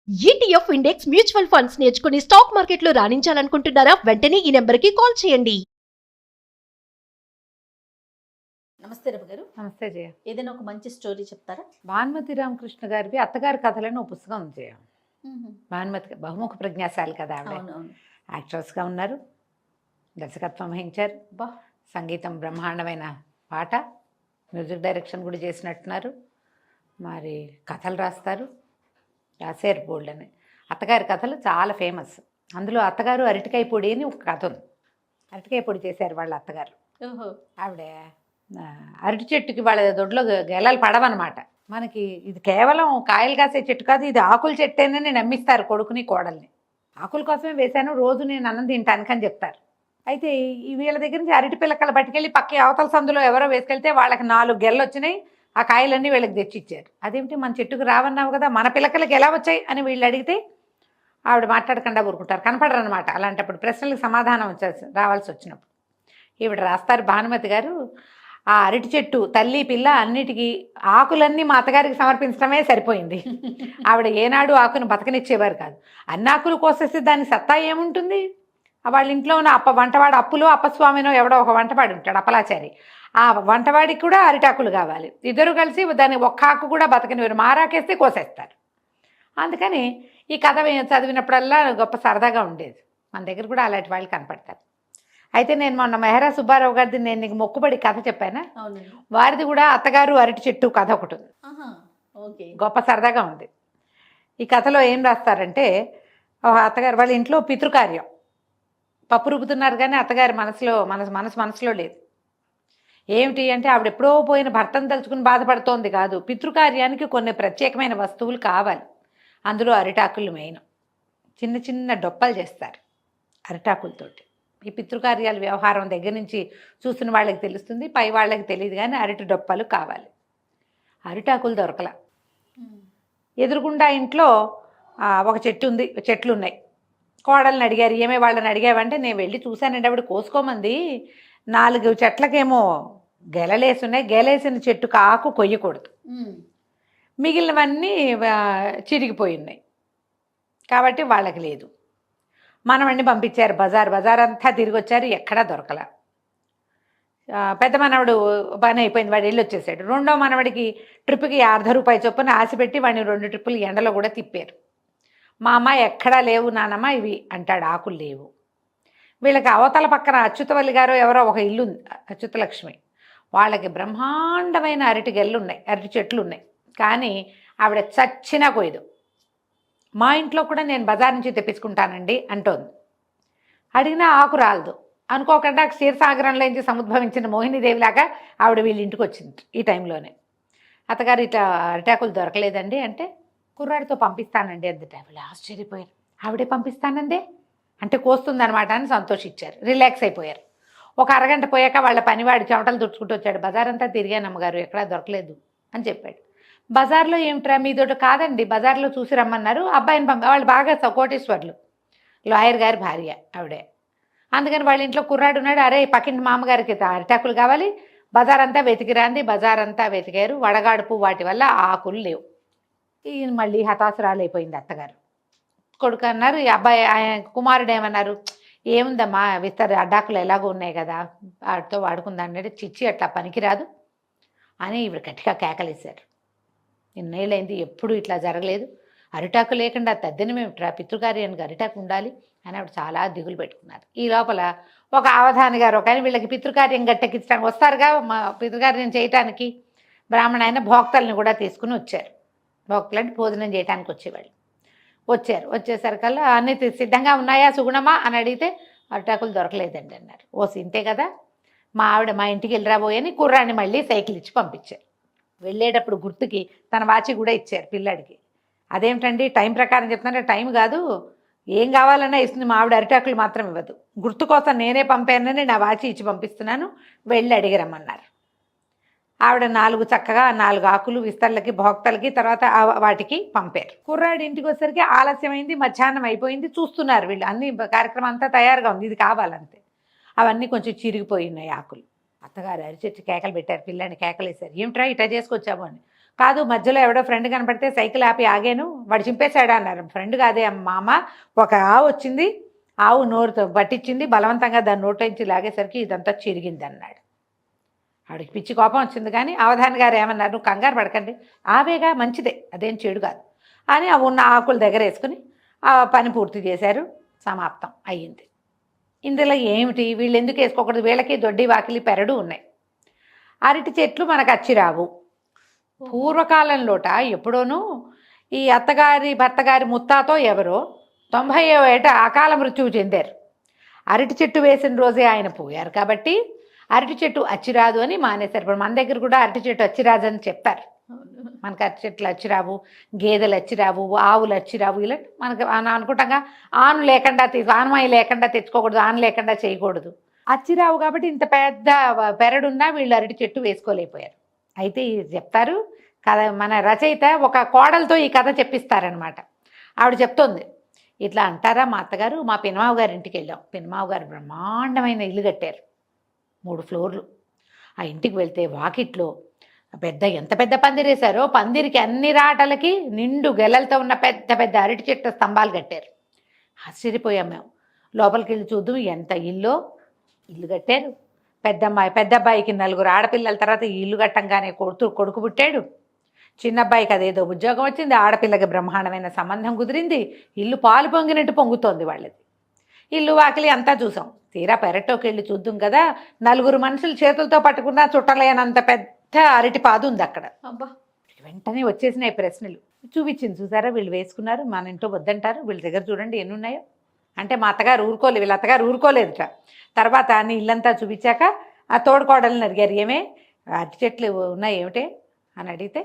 ETF index mutual funds నేర్చుకుని stock మార్కెట్లో రాణించాలనుకుంటున్నారా? వెంటనే ఈ నెంబర్కి కాల్ చేయండి. నమస్తే రవి గారు. నమస్తే జయ. ఏదైనా ఒక మంచి స్టోరీ చెప్తారా? భానుమతి రామకృష్ణ గారివి అత్తగారి కథలను ఒక పుస్తకం ఉంది జయ. భానుమతి బహుముఖ ప్రజ్ఞాశాలి కదా ఆవిడ. అవునవును. యాక్ట్రెస్గా ఉన్నారు, దర్శకత్వం వహించారు, సంగీతం బ్రహ్మాండమైన పాట, మ్యూజిక్ డైరెక్షన్ కూడా చేసినట్టున్నారు, మరి కథలు రాస్తారు, రాశారు బోల్డ్ అని. అత్తగారి కథలు చాలా ఫేమస్. అందులో అత్తగారు అరటికాయ పొడి అని ఒక కథ ఉంది. అరటికాయ పొడి చేశారు వాళ్ళ అత్తగారు. ఓహో. ఆవిడ అరటి చెట్టుకి వాళ్ళ దొడ్లో గెలలు పడవన్నమాట. మనకి ఇది కేవలం కాయలు కాసే చెట్టు కాదు, ఇది ఆకుల చెట్టేనని నమ్మిస్తారు కొడుకుని కోడల్ని. ఆకుల కోసమే వేశాను, రోజు నేను అన్నం తింటానికి అని చెప్తారు. అయితే ఈ వీళ్ళ దగ్గర నుంచి అరటి పిల్లకలు పట్టుకెళ్ళి పక్క అవతల సందులో ఎవరో వేసుకెళ్తే వాళ్ళకి 4 గెలలు వచ్చినాయి. ఆ కాయలన్నీ వీళ్ళకి తెచ్చిచ్చారు. అదేమిటి మన చెట్టుకు రావన్నావు కదా, మన పిల్లకలకి ఎలా వచ్చాయి అని వీళ్ళు అడిగితే ఆవిడ మాట్లాడకుండా ఊరుకుంటారు, కనపడరు అనమాట. అలాంటప్పుడు ప్రశ్నలకు సమాధానం రావాల్సి వచ్చినప్పుడు ఈవిడ రాస్తారు, భానుమతి గారు, ఆ అరటి చెట్టు తల్లి పిల్ల అన్నిటికీ ఆకులన్నీ మా అత్తగారికి సమర్పించడమే సరిపోయింది. ఆవిడ ఏనాడు ఆకును బతకనిచ్చేవారు కాదు. అన్ని ఆకులు కోసేస్తే దానికి సత్తా ఏముంటుంది? వాళ్ళ ఇంట్లో ఉన్న వంటవాడు అప్పులో అప్పస్వామినో ఎవడో ఒక వంటవాడు ఉంటాడు, అప్పలాచారి. ఆ వంటవాడికి కూడా అరిటాకులు కావాలి. ఇద్దరు కలిసి దాన్ని ఒక్క ఆకు కూడా బతకనివారు, మారాకేస్తే కోసేస్తారు. అందుకని ఈ కథ చదివినప్పుడల్లా గొప్ప సరదాగా ఉండేది. మన దగ్గర కూడా అలాంటి వాళ్ళు కనపడతారు. అయితే నేను మొన్న మెహరా సుబ్బారావు గారిది నేను నీకు మొక్కుబడి కథ చెప్పానా, వారిది కూడా అత్తగారు అరటి చెట్టు కథ ఒకటి ఉంది. గొప్ప సరదాగా ఉంది. ఈ కథలో ఏం రాస్తారంటే, అత్తగారు వాళ్ళ ఇంట్లో పితృకార్యం, పప్పు రుబ్బుతున్నారు కానీ అత్తగారి మనసులో లేదు. ఏమిటి అంటే, ఆవిడ ఎప్పుడో పోయిన భర్తను తలుచుకుని బాధపడుతోంది కాదు, పితృకార్యానికి కొన్ని ప్రత్యేకమైన వస్తువులు కావాలి. అందులో అరిటాకులు మెయిన్. చిన్న చిన్న డొప్పలు చేస్తారు అరిటాకులతోటి. ఈ పితృకార్యాల వ్యవహారం దగ్గర నుంచి చూసిన వాళ్ళకి తెలుస్తుంది, పై వాళ్ళకి తెలియదు, కానీ అరటి డొప్పలు కావాలి. అరిటాకులు దొరకల. ఎదురుగుండా ఇంట్లో ఒక చెట్లు ఉన్నాయి. కోడల్ని అడిగారు, ఏమే వాళ్ళని అడిగావంటే, నేను వెళ్ళి చూశానండి, ఆవిడ కోసుకోమంది. 4 చెట్లకేమో గెలలేసున్నాయి, గెలేసిన చెట్టుకు ఆకు కొయ్యకూడదు, మిగిలినవన్నీ చిరిగిపోయి ఉన్నాయి కాబట్టి వాళ్ళకి లేదు. మనవడిని పంపించారు, బజార్ అంతా తిరిగి వచ్చారు, ఎక్కడా దొరకల. పెద్ద మనవడు పని అయిపోయింది, వాడు వెళ్ళి వచ్చేసాడు. రెండో మనవడికి ట్రిప్కి 50 రూపాయలు చొప్పున ఆశ పెట్టి వాడిని 2 ట్రిప్పులు ఎండలో కూడా తిప్పారు. మా అమ్మ ఎక్కడా లేవు నానమ్మ ఇవి అంటాడు, ఆకులు లేవు. వీళ్ళకి అవతల పక్కన అచ్యుతవల్లి గారు ఎవరో ఒక ఇల్లు ఉంది, అచ్యుతలక్ష్మి, వాళ్ళకి బ్రహ్మాండమైన అరటి చెట్లు ఉన్నాయి, కానీ ఆవిడ చచ్చినా కొయ్యదు. మా ఇంట్లో కూడా నేను బజార్ నుంచి తెప్పించుకుంటానండి అంటోంది. అడిగినా ఆకు రాలదు. అనుకోకుండా క్షీరసాగరంలో నుంచి సముద్భవించిన మోహినీదేవిలాగా ఆవిడ వీళ్ళ ఇంటికి వచ్చింది ఈ టైంలోనే. అత్తగారు ఇట్లా అరిటాకులు దొరకలేదండి అంటే, కుర్రాడితో పంపిస్తానండి అందుట. వీళ్ళు ఆశ్చర్యపోయారు, ఆవిడే పంపిస్తానందే అంటే కోస్తుందనమాట అని సంతోషించారు, రిలాక్స్ అయిపోయారు. ఒక అరగంట పోయాక వాళ్ళ పనివాడి చెమటలు తుడుచుకుంటూ వచ్చాడు. బజారంతా తిరిగాను అమ్మగారు, ఎక్కడా దొరకలేదు అని చెప్పాడు. బజార్లో ఏమిట్రా మీదోటి? కాదండి, బజార్లో చూసి రమ్మన్నారు, అబ్బాయిని వాళ్ళు బాగా కోటేశ్వర్లు, లాయర్ గారి భార్య ఆవిడే. అందుకని వాళ్ళ ఇంట్లో కుర్రాడు ఉన్నాడు, అరే పక్కింటి మామగారికి అరిటాకులు కావాలి, బజార్ అంతా వెతికిరాంది. బజార్ అంతా వెతికారు, వడగాడుపు వాటి వల్ల ఆకులు లేవు. ఈయన మళ్ళీ హతాశురాలైపోయింది అత్తగారు. కొడుకు అన్నారు, ఈ అబ్బాయి కుమారుడు ఏమన్నారు, ఏముందమ్మా అడ్డాకులు ఎలాగో ఉన్నాయి కదా, వాటితో వాడుకుందాం. చిచ్చి అట్లా పనికిరాదు అని ఇవి గట్టిగా కేకలేశారు. ఇన్నేళ్ళైంది ఎప్పుడు ఇట్లా జరగలేదు, అరిటాకు లేకుండా తద్దినమేమిట్రా, పితృకార్యానికి అరిటాకు ఉండాలి అని ఆవిడ చాలా దిగులు పెట్టుకున్నారు. ఈ లోపల ఒక అవధాని గారు కానీ వీళ్ళకి పితృకార్యం గట్టెక్కించడానికి వస్తారుగా, పితృకార్యం చేయటానికి బ్రాహ్మణ ఆయన భోక్తల్ని కూడా తీసుకుని వచ్చారు. భోక్తలని భోజనం చేయడానికి వచ్చేసరికల్లా అన్నీ సిద్ధంగా ఉన్నాయా సుగుణమా అని అడిగితే, అరిటాకులు దొరకలేదండి అన్నారు. ఇంతే కదా, మా ఆవిడ మా ఇంటికి వెళ్ళిరాబోయని కుర్రాన్ని మళ్ళీ సైకిల్ ఇచ్చి పంపించారు. వెళ్ళేటప్పుడు గుర్తుకి తన వాచి కూడా ఇచ్చారు పిల్లాడికి. అదేమిటండి టైం ప్రకారం చెప్తున్నారంటే, టైం కాదు, ఏం కావాలన్నా ఇస్తుంది, మా ఆవిడ అరిటాకులు మాత్రం ఇవ్వదు, గుర్తు కోసం నేనే పంపానని నా వాచి ఇచ్చి పంపిస్తున్నాను, వెళ్ళి అడిగిరమ్మన్నారు. ఆవిడ 4 చక్కగా 4 ఆకులు విస్తళ్ళకి భోక్తలకి తర్వాత వాటికి పంపారు. కుర్రాడి ఇంటికి వచ్చేసరికి ఆలస్యమైంది, మధ్యాహ్నం అయిపోయింది. చూస్తున్నారు వీళ్ళు, అన్ని కార్యక్రమం అంతా తయారుగా ఉంది, ఇది కావాలంతే. అవన్నీ కొంచెం చిరిగిపోయి ఉన్నాయి ఆకులు. అత్తగారు అరిచెట్టు కేకలు పెట్టారు, పిల్లాన్ని కేకలేశారు, ఏమిట్రా ఇట్లా చేసుకొచ్చాము అని. కాదు మధ్యలో ఎవడో ఫ్రెండ్ కనపడితే సైకిల్ ఆపి ఆగాను, వాడు చింపేశాడు అన్నారు. ఫ్రెండ్ కాదే మామ, ఒక ఆవు వచ్చింది, ఆవు నోరుతో పట్టించింది, బలవంతంగా దాని నోట్లోంచి లాగేసరికి ఇదంతా చిరిగింది అన్నాడు. ఆవిడకి పిచ్చి కోపం వచ్చింది. కానీ అవధాని గారు ఏమన్నారు, నువ్వు కంగారు పడకండి, ఆవేగా మంచిదే, అదేం చెడు కాదు అని ఆ ఉన్న ఆకుల దగ్గర వేసుకుని ఆ పని పూర్తి చేశారు. సమాప్తం అయ్యింది. ఇందులో ఏమిటి, వీళ్ళు ఎందుకు వేసుకోకూడదు, వీళ్ళకి దొడ్డి వాకిలి పెరడు ఉన్నాయి. అరటి చెట్లు మనకు అచ్చిరావు. పూర్వకాలంలోట ఎప్పుడోనూ ఈ అత్తగారి భర్తగారి ముత్తాతో ఎవరో 90వ ఏట అకాల మృత్యువు చెందారు. అరటి చెట్టు వేసిన రోజే ఆయన పోయారు కాబట్టి అరటి చెట్టు అచ్చిరాదు అని మానేశారు. ఇప్పుడు మన దగ్గర కూడా అరటి చెట్టు అచ్చిరాదు అని చెప్తారు. మనకు అరటి చెట్లు అచ్చిరావు, గేదెలు అచ్చిరావు, ఆవులు అచ్చిరావు, ఇలా మనకు అనుకుంటాగా ఆను లేకుండా ఆనమాయి లేకుండా తెచ్చుకోకూడదు, ఆను లేకుండా చేయకూడదు. అచ్చిరావు కాబట్టి ఇంత పెద్ద పెరడున్నా వీళ్ళు అరటి చెట్టు వేసుకోలేకపోయారు. అయితే చెప్తారు కథ, మన రచయిత ఒక కోడలతో ఈ కథ చెప్పిస్తారనమాట. ఆవిడ చెప్తోంది, ఇట్లా అంటారా మా అత్తగారు, మా పినమావ గారి ఇంటికి వెళ్ళాం. పినమావ గారు బ్రహ్మాండమైన ఇల్లు కట్టారు, 3 ఫ్లోర్లు. ఆ ఇంటికి వెళ్తే వాకిట్లో ఎంత పెద్ద పందిరేశారో, పందిరికి అన్ని రాటలకి నిండు గెలలతో ఉన్న పెద్ద పెద్ద అరటి చెట్టు స్తంభాలు కట్టారు. ఆశ్చర్యపోయాం మేము. లోపలికి వెళ్ళి చూద్దాం, ఎంత ఇల్లు కట్టారు. పెద్ద అబ్బాయికి 4 ఆడపిల్లల తర్వాత ఈ ఇల్లు కట్టంగానే కొడుకు పుట్టాడు. చిన్న అబ్బాయికి అదేదో ఉద్యోగం వచ్చింది, ఆడపిల్లకి బ్రహ్మాండమైన సంబంధం కుదిరింది. ఇల్లు పాలు పొంగినట్టు పొంగుతోంది వాళ్ళది. ఇల్లు వాకిలి అంతా చూసాం. తీరా పెరట్లోకి వెళ్ళి చూద్దాం కదా, 4 మనుషులు చేతులతో పట్టుకున్నా చుట్టలేనంత పెద్ద అరటి పాదు ఉంది అక్కడ. అబ్బా, వెంటనే వచ్చేసినాయి ప్రశ్నలు. చూపించింది, చూసారా వీళ్ళు వేసుకున్నారు, మన ఇంట్లో వద్దంటారు, వీళ్ళ దగ్గర చూడండి ఎన్ని ఉన్నాయో అంటే. మా అత్తగారు ఊరుకోలేదు, వీళ్ళ అత్తగారు ఊరుకోలేదుట. తర్వాత నీ ఇల్లంతా చూపించాక ఆ తోడుకోడల్ని అడిగారు, ఏమే అరటి చెట్లు ఉన్నాయి ఏమిటే అని అడిగితే,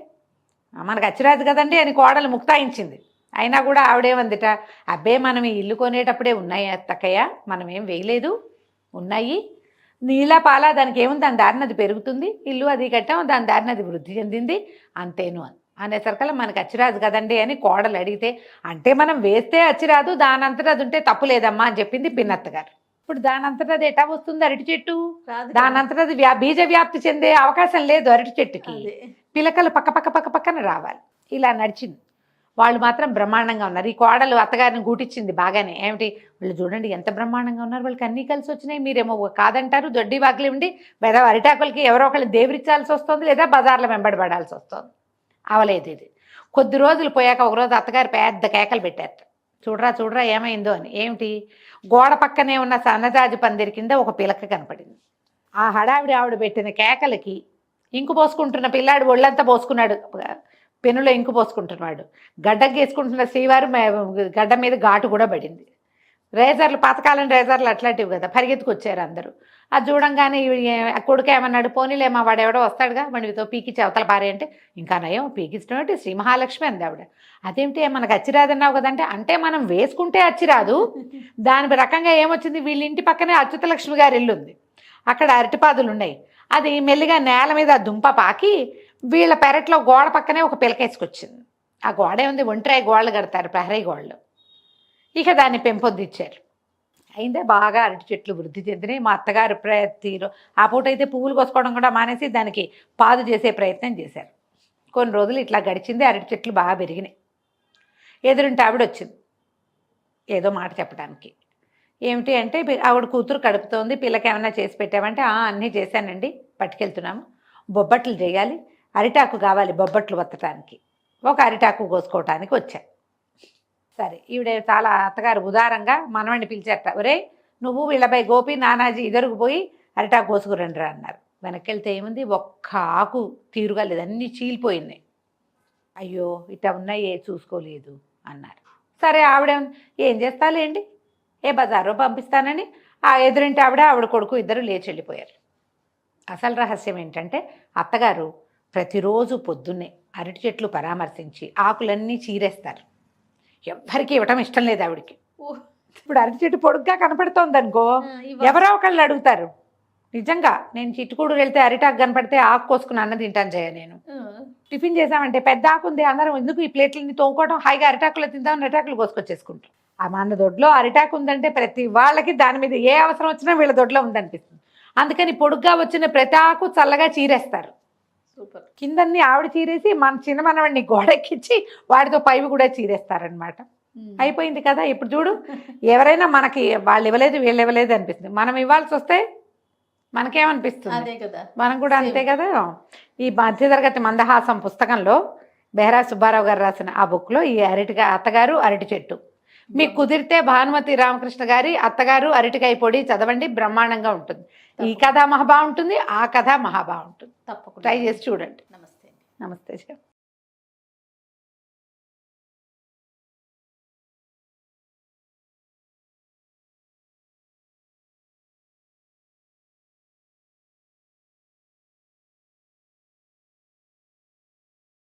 మనకు అచ్చిరాదు కదండి అని కోడలు ముక్తాయించింది. అయినా కూడా ఆవిడేమందిట, అబ్బే మనం ఈ ఇల్లు కొనేటప్పుడే ఉన్నాయి అత్తక్కయ్య, మనం ఏం వేయలేదు, ఉన్నాయి, నీళ్ళ పాల దానికి ఏముంది, దాని దారిన అది పెరుగుతుంది, ఇల్లు అది కట్టాం, దాని దారిన అది వృద్ధి చెందింది, అంతేను అనేసరికల్లా మనకు అచ్చిరాదు కదండి అని కోడలు అడిగితే, అంటే మనం వేస్తే అచ్చిరాదు, దానంతటా అది ఉంటే తప్పు లేదమ్మా అని చెప్పింది పిన్నత్త గారు. ఇప్పుడు దానంతటా అది ఎటా వస్తుంది అరటి చెట్టు, దానంతటా అది బీజ వ్యాప్తి చెందే అవకాశం లేదు అరటి చెట్టుకి. పిలకలు పక్కన రావాలి. ఇలా నడిచింది. వాళ్ళు మాత్రం బ్రహ్మాండంగా ఉన్నారు. ఈ కోడలు అత్తగారిని గూటిచ్చింది బాగానే. ఏమిటి, వాళ్ళు చూడండి ఎంత బ్రహ్మాండంగా ఉన్నారు, వాళ్ళకి అన్నీ కలిసి వచ్చినాయి, మీరేమో కాదంటారు, దొడ్డి వాకిలి ఉండి లేదా అరిటాకులకి ఎవరో ఒకళ్ళు దేవరించాల్సి వస్తుంది, లేదా బజార్లో వెంబడబడాల్సి వస్తుంది. అవలేదు ఇది. కొద్ది రోజులు పోయాక ఒకరోజు అత్తగారు పెద్ద కేకలు పెట్టారట, చూడరా ఏమైందో అని. ఏమిటి, గోడ పక్కనే ఉన్న సన్నజాజి పందిరి కింద ఒక పిలక కనపడింది. ఆ ఆవిడ పెట్టిన కేకలకి ఇంకు పోసుకుంటున్న పిల్లాడు ఒళ్ళంతా పోసుకున్నాడు, పెనులో ఇంకు పోసుకుంటున్నాడు. గడ్డకి వేసుకుంటున్న శ్రీవారు గడ్డ మీద ఘాటు కూడా పడింది. రేజర్లు, పాతకాలం రేజర్లు అట్లాంటివి కదా, పరిగెత్తుకొచ్చారు అందరూ. అది చూడంగానే కొడుకు ఏమన్నాడు, పోనీలేమా వాడు ఎవడో వస్తాడుగా, వాడితో పీకిచ్చి అవతల పారే అంటే, ఇంకా నయం పీకించడం శ్రీ మహాలక్ష్మి అంది ఆవిడ. అదేమిటి మనకు అచ్చిరాదన్నావు కదంటే, అంటే మనం వేసుకుంటే అచ్చిరాదు, దాని రకంగా ఏమొచ్చింది, వీళ్ళ ఇంటి పక్కనే అచ్యుతలక్ష్మి గారి ఇల్లు ఉంది, అక్కడ అరటిపాదులు ఉన్నాయి, అది మెల్లిగా నేల మీద దుంప పాకి వీళ్ళ పెరట్లో గోడ పక్కనే ఒక పిలకేసుకొచ్చింది. ఆ గోడ ఉంది, ఒంటరాయి గోడలు కడతారు, ప్రహరీ గోడలు. ఇక దాన్ని పెంపొందించారు. అయిందే బాగా అరటి చెట్లు వృద్ధి చెందినాయి. మా అత్తగారు ప్రతిలో ఆ పూట అయితే పువ్వులు కోసుకోవడం కూడా మానేసి దానికి పాదు చేసే ప్రయత్నం చేశారు. కొన్ని రోజులు ఇట్లా గడిచింది, అరటి చెట్లు బాగా పెరిగినాయి. ఎదురుంటే ఆవిడ వచ్చింది ఏదో మాట చెప్పడానికి. ఏమిటి అంటే, ఆవిడ కూతురు కడుపుతోంది, పిల్లకి ఏమన్నా చేసి పెట్టామంటే, అన్నీ చేశానండి, పట్టుకెళ్తున్నాము, బొబ్బట్లు చేయాలి, అరిటాకు కావాలి బొబ్బట్లు వత్తటానికి, ఒక అరిటాకు కోసుకోవటానికి వచ్చా. సరే, ఈవిడ చాలా అత్తగారు ఉదారంగా మనవడిని పిలిచారట, ఒరే నువ్వు వీళ్ళపై గోపి నానాజీ ఇద్దరుకు పోయి అరిటాకు కోసుకురండి అన్నారు. వెనక్కి వెళ్తే ఏముంది, ఒక్క ఆకు తీరుగా లేదు, అన్నీ చీలిపోయినాయి. అయ్యో ఇట్లా ఉన్నాయి, చూసుకోలేదు అన్నారు. సరే, ఆవిడ ఏం చేస్తాలేండి, ఏ బజారో పంపిస్తానని ఆ ఎదురింటి ఆవిడ కొడుకు ఇద్దరు లేచి వెళ్ళిపోయారు. అసలు రహస్యం ఏంటంటే, అత్తగారు ప్రతిరోజు పొద్దున్నే అరటి చెట్లు పరామర్శించి ఆకులన్నీ చీరేస్తారు. ఎవ్వరికి ఇవ్వటం ఇష్టం లేదు ఆవిడకి. ఇప్పుడు అరటి చెట్టు పొడుగ్గా కనపడుతోంది అనుకో, ఎవరో ఒకళ్ళు అడుగుతారు. నిజంగా నేను చిట్టుకూడు వెళ్తే అరిటాకు కనపడితే ఆకు కోసుకుని అన్న తింటాను చేయ. నేను టిఫిన్ చేసామంటే పెద్ద ఆకు ఉంది, అందరం ఎందుకు ఈ ప్లేట్లని తోముకోవడం, హాయిగా అరిటాకులు తిందామని అరిటాకులు కోసుకొచ్చేసుకుంటాం. ఆ మన దొడ్లో అరిటాకు ఉందంటే ప్రతి వాళ్ళకి దాని మీద ఏ అవసరం వచ్చినా వీళ్ళ దొడ్లో ఉందనిపిస్తుంది. అందుకని పొడుగ్గా వచ్చిన ప్రతి ఆకు చల్లగా చీరేస్తారు. సూపర్. కిందన్ని ఆవిడ చీరేసి మన చిన్న మనవాడిని గోడెక్కించి వాడితో పైవి కూడా చీరేస్తారనమాట. అయిపోయింది కదా. ఇప్పుడు చూడు, ఎవరైనా మనకి వాళ్ళు ఇవ్వలేదు వీళ్ళు ఇవ్వలేదు అనిపిస్తుంది, మనం ఇవ్వాల్సి వస్తే మనకేమనిపిస్తుంది? అదే కదా. మనం కూడా అంతే కదా. ఈ మధ్యతరగతి మందహాసం పుస్తకంలో బెహరా సుబ్బారావు గారు రాసిన ఆ బుక్లో ఈ అత్తగారు అరటి చెట్టు, మీకు కుదిరితే భానుమతి రామకృష్ణ గారి అత్తగారు అరటికాయ పొడి చదవండి, బ్రహ్మాండంగా ఉంటుంది. ఈ కథ మహా బాగుంటుంది, ఆ కథ మహా బాగుంటుంది. తప్పకుండా ట్రై చేసి చూడండి. నమస్తే. నమస్తే.